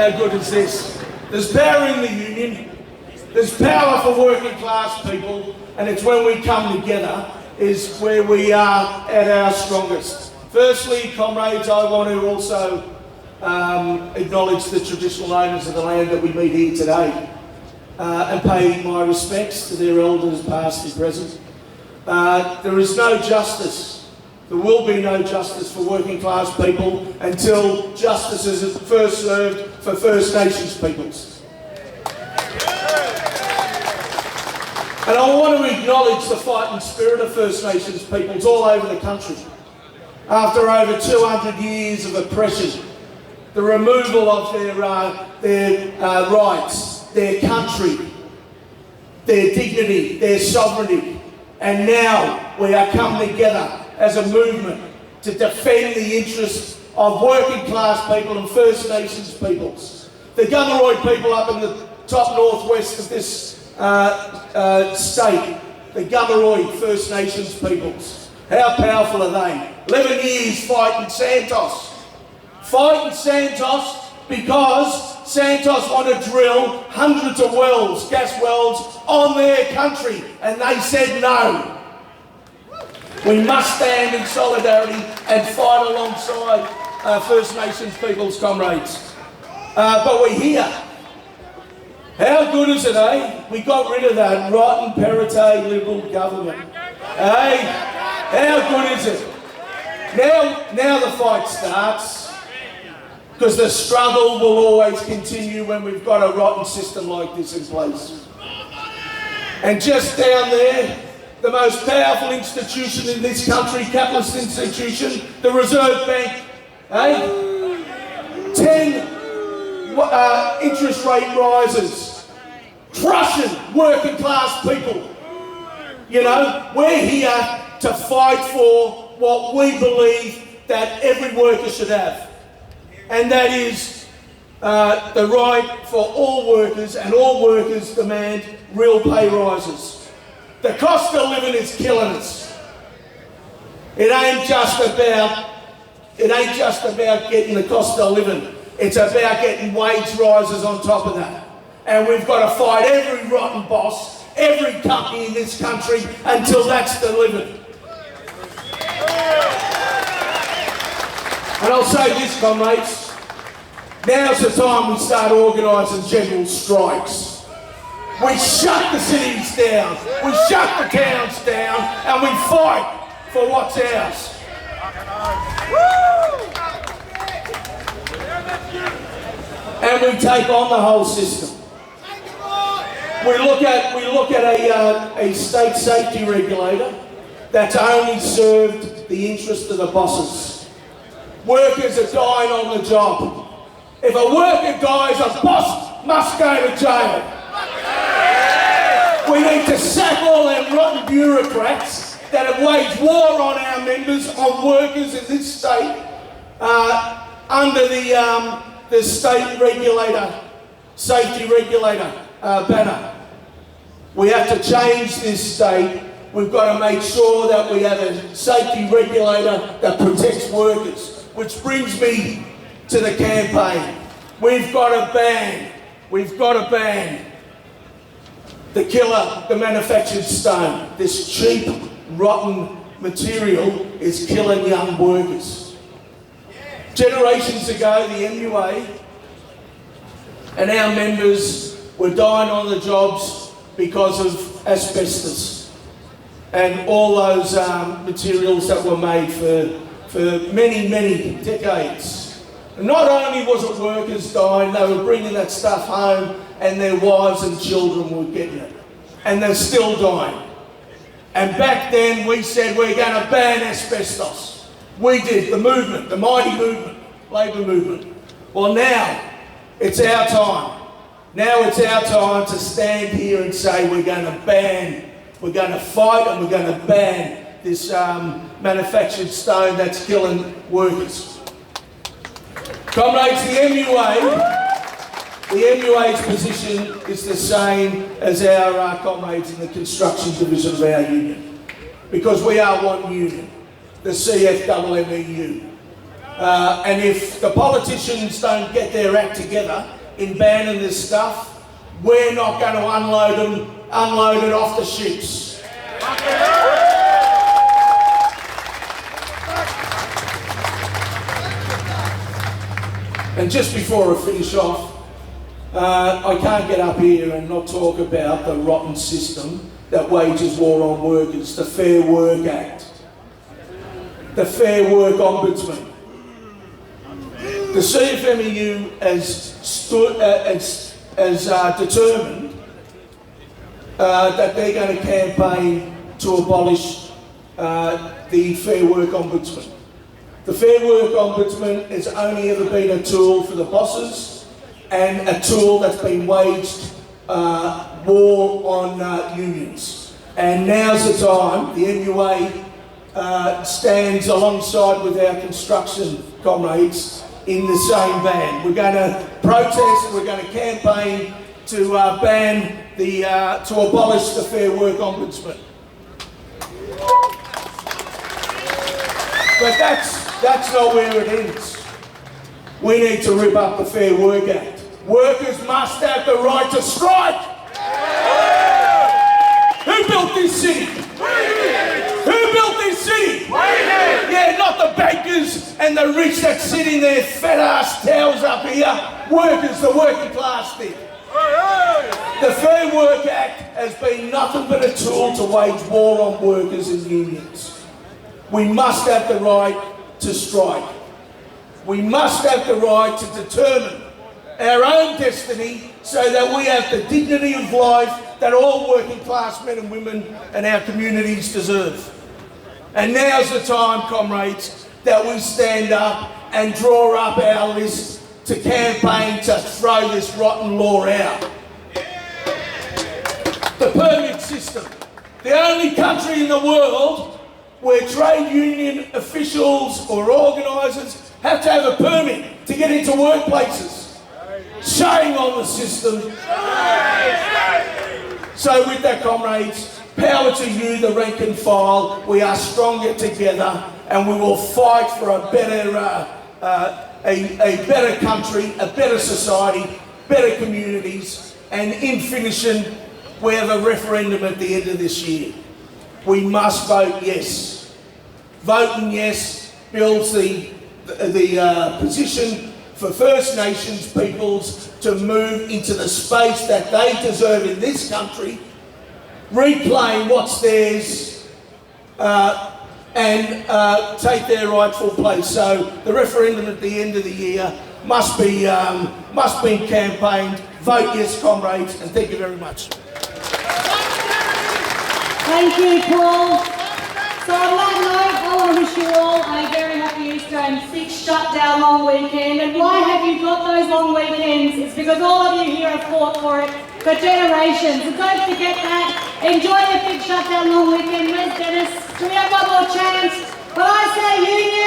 How good is this? There's power in the union. There's power for working class people, and it's when we come together is where we are at our strongest. Firstly, comrades, I want to also acknowledge the traditional owners of the land that we meet here today and pay my respects to their elders past and present. There is no justice. There will be no justice for working class people until justice is first served for First Nations peoples. And I want to acknowledge the fighting spirit of First Nations peoples all over the country. After over 200 years of oppression, the removal of their rights, their country, their dignity, their sovereignty, and now we are coming together as a movement to defend the interests of working class people and First Nations peoples. The Gummeroy people up in the top northwest of this state, the Gummeroy First Nations peoples. How powerful are they? 11 years fighting Santos. Fighting Santos because Santos want to drill hundreds of wells, gas wells, on their country, and they said no. We must stand in solidarity and fight alongside First Nations people's comrades. But we're here. How good is it, eh? We got rid of that rotten Perrottet Liberal government. Eh? How good is it? Now the fight starts, because the struggle will always continue when we've got a rotten system like this in place. And just down there, the most powerful institution in this country, capitalist institution, the Reserve Bank, 10 interest rate rises, crushing working class people. You know, we're here to fight for what we believe that every worker should have. And that is the right for all workers, and all workers demand real pay rises. The cost of living is killing us. It ain't just about getting the cost of living. It's about getting wage rises on top of that. And we've got to fight every rotten boss, every company in this country until that's delivered. And I'll say this, comrades, now's the time we start organising general strikes. We shut the cities down, we shut the towns down, and we fight for what's ours. And we take on the whole system. We look at a state safety regulator that's only served the interest of the bosses. Workers are dying on the job. If a worker dies, a boss must go to jail. We need to sack all them rotten bureaucrats that have waged war on our members, on workers in this state, under the state regulator, safety regulator banner. We have to change this state. We've got to make sure that we have a safety regulator that protects workers. Which brings me to the campaign. We've got to ban the killer, the manufactured stone. This cheap, rotten material is killing young workers. Generations ago, the MUA and our members were dying on the jobs because of asbestos and all those materials that were made for many, many decades. And not only was it workers dying, they were bringing that stuff home and their wives and children were getting it. And they're still dying. And back then we said we're going to ban asbestos. We did, the movement, the mighty movement, labour movement. Well, now it's our time. Now it's our time to stand here and say we're going to ban, we're going to fight and we're going to ban this manufactured stone that's killing workers. Comrades, the MUA's position is the same as our comrades in the construction division of our union, because we are one union, the CFMMEU. And if the politicians don't get their act together in banning this stuff, we're not going to unload it off the ships. And just before I finish off, I can't get up here and not talk about the rotten system that wages war on workers, the Fair Work Act, the Fair Work Ombudsman. The CFMMEU has determined that they're going to campaign to abolish the Fair Work Ombudsman. The Fair Work Ombudsman has only ever been a tool for the bosses and a tool that's been waged war on unions. And now's the time. The MUA stands alongside with our construction comrades in the same band. We're going to protest, we're going to campaign to to abolish the Fair Work Ombudsman. But that's not where it ends. We need to rip up the Fair Work Act. Workers must have the right to strike. Who built this city? Who built this city? Yeah, not the bankers and the rich that sit in their fat ass towers up here. Workers, the working class did. The Fair Work Act has been nothing but a tool to wage war on workers and unions. We must have the right to strike. We must have the right to determine our own destiny so that we have the dignity of life that all working class men and women and our communities deserve. And now's the time, comrades, that we stand up and draw up our list to campaign to throw this rotten law out. The permit system. The only country in the world where trade union officials or organisers have to have a permit to get into workplaces. Shame on the system. So with that, comrades, power to you, the rank and file. We are stronger together and we will fight for a better country, a better society, better communities, and in finishing, we have a referendum at the end of this year. We must vote yes. Voting yes builds the position for First Nations peoples to move into the space that they deserve in this country, reclaim what's theirs, and take their rightful place. So the referendum at the end of the year must be campaigned. Vote yes, comrades, and thank you very much. Thank you, Paul. So on that note, I want to wish you all a very happy Easter and 6 shutdown long weekend. And why have you got those long weekends? It's because all of you here have fought for it for generations. And don't forget that. Enjoy the 6 shutdown long weekend. Where's Dennis? Do we have one more chance? But I say union.